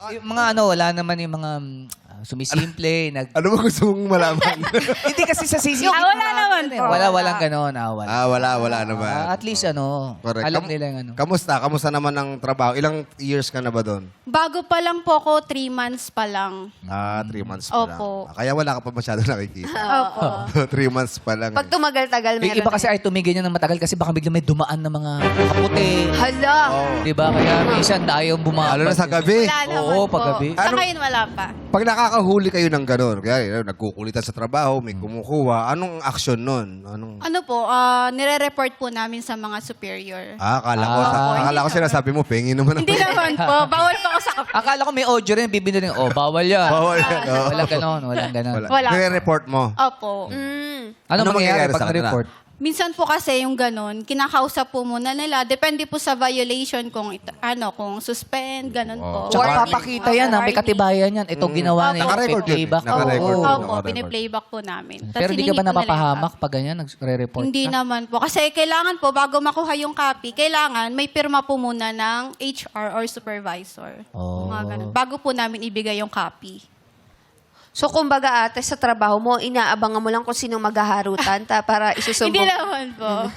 Yung mga ano, wala naman yung mga sumisimple, Ano ba gusto mong malaman? Hindi kasi sa sisig. wala naman po. Walang ganon. Wala. wala naman. At least Correct. alam nila yung ano. Kamusta naman ang trabaho? Ilang years ka na ba doon? Bago pa lang po ako, 3 months pa lang. 3 months pa lang. Opo. Kaya wala ka pa masyado nakikita. Opo. 3 months pa lang. Pag tumagal-tagal, Yung meron iba kasi ay tumigil niya ng matagal kasi baka biglang may dumaan na mga kaputi. Hala! Di ba? Kaya minsan ayaw bumabas. Lalo na sa gabi. Wala naman Oo, po. paggabi. Sa Ano- ngayon, wala pa. Pag nakakahuli kayo ng gano'n, kaya nagkukulitan sa trabaho, may kumukuha, anong action nun? Ano po, nire-report po namin sa mga superior. Akala ko sinasabi mo, pengi naman. Hindi naman po. Bawal pa ako sa kape. Akala ko may audio rin, bibili rin. Oh, bawal yan. Bawal yan. Oo. Walang ganon. Wala. Nire-report mo. Opo. Ano Ano mangyayari mangyayari sa pag kanila? report? Minsan po kasi yung ganun, kinakausap po muna nila. Depende po sa violation kung kung suspend, ganun po. Tsaka papakita yan, may katibayan yan. Itong ginawa nila. Naka-record yun. playback. Naka-record Oo. yun. Opo, Naka-record. piniplayback po namin. Tas Pero hindi ka ba hiningi po nila yung napapahamak copy. pag ganyan, nagre-report Hindi ka? naman po. Kasi kailangan po, bago makuha yung copy, kailangan may pirma po muna ng HR or supervisor. Oh. Mga ganun. Bago po namin ibigay yung copy. So, kumbaga ate, sa trabaho mo, inaabangan mo lang kung sino maghaharutan para isusumbong. Hindi naman po.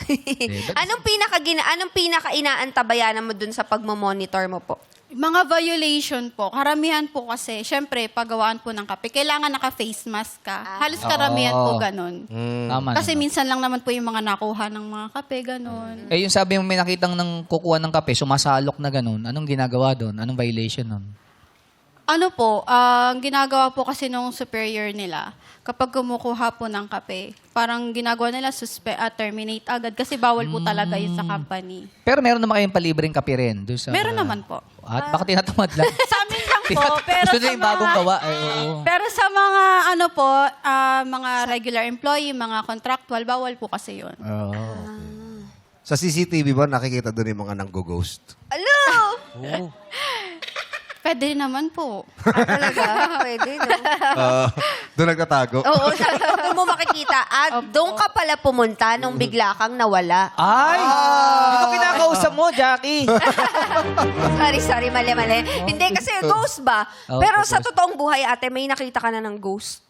anong pinaka-inaantabayanan mo dun sa pagmamonitor mo po? Mga violation po, karamihan po kasi, syempre, paggawaan po ng kape, kailangan naka-face mask ka. Halos karamihan po ganun. Tama Kasi naman. minsan lang naman po yung mga nakuha ng mga kape, ganun. Eh, yung sabi mo may nakitang ng kukuha ng kape, sumasalok na ganun. Anong ginagawa doon? Anong violation nun? Ano po, ang ginagawa po kasi nung superior nila, kapag kumukuha po ng kape, parang ginagawa nila terminate agad kasi bawal po talaga yun sa company. Pero meron naman kayong palibreng kape rin. Doon sa, Meron naman po. At baka tinatamad lang. Sa amin lang po, pero Gusto sa nila yung bagong mga, gawa. Eh, oo. pero sa mga mga regular employee, mga contractual, bawal po kasi yun. Oo. Sa CCTV ba nakikita doon yung mga nanggo-ghost? Alo! Pwede naman po. Talaga? Pwede, no? Doon nagtatago? Oo, doon mo makikita. At doon ka pala pumunta nung bigla kang nawala. Ay! Hindi ko kinakausap mo, Jackie. Sorry, mali. Hindi, kasi ghost ba? Oo, Pero ghost. sa totoong buhay, ate, may nakita ka na ng ghost?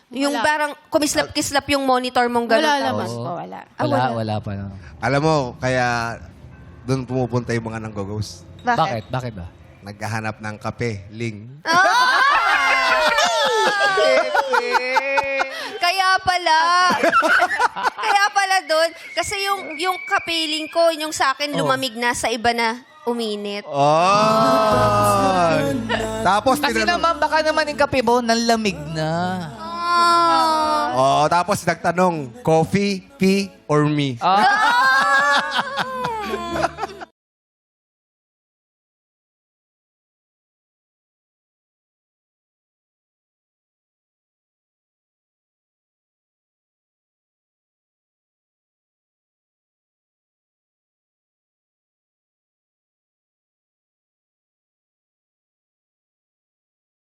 Yung Wala. parang kumislap-kislap yung monitor mong gano'n. Wala tapos- naman po, wala. Wala pa. No. Alam mo, kaya doon pumupunta yung mga nanggo-ghost. Bakit? Bakit ba? Naghahanap ng kape, ling. Kaya pala. Kaya pala doon. Kasi yung kapiling ko, yung sa akin lumamig na, sa iba na uminit. Oh! Tapos, Kasi naman, baka naman yung kape mo, nanlamig na. Oo, tapos nagtanong, coffee, tea, or me?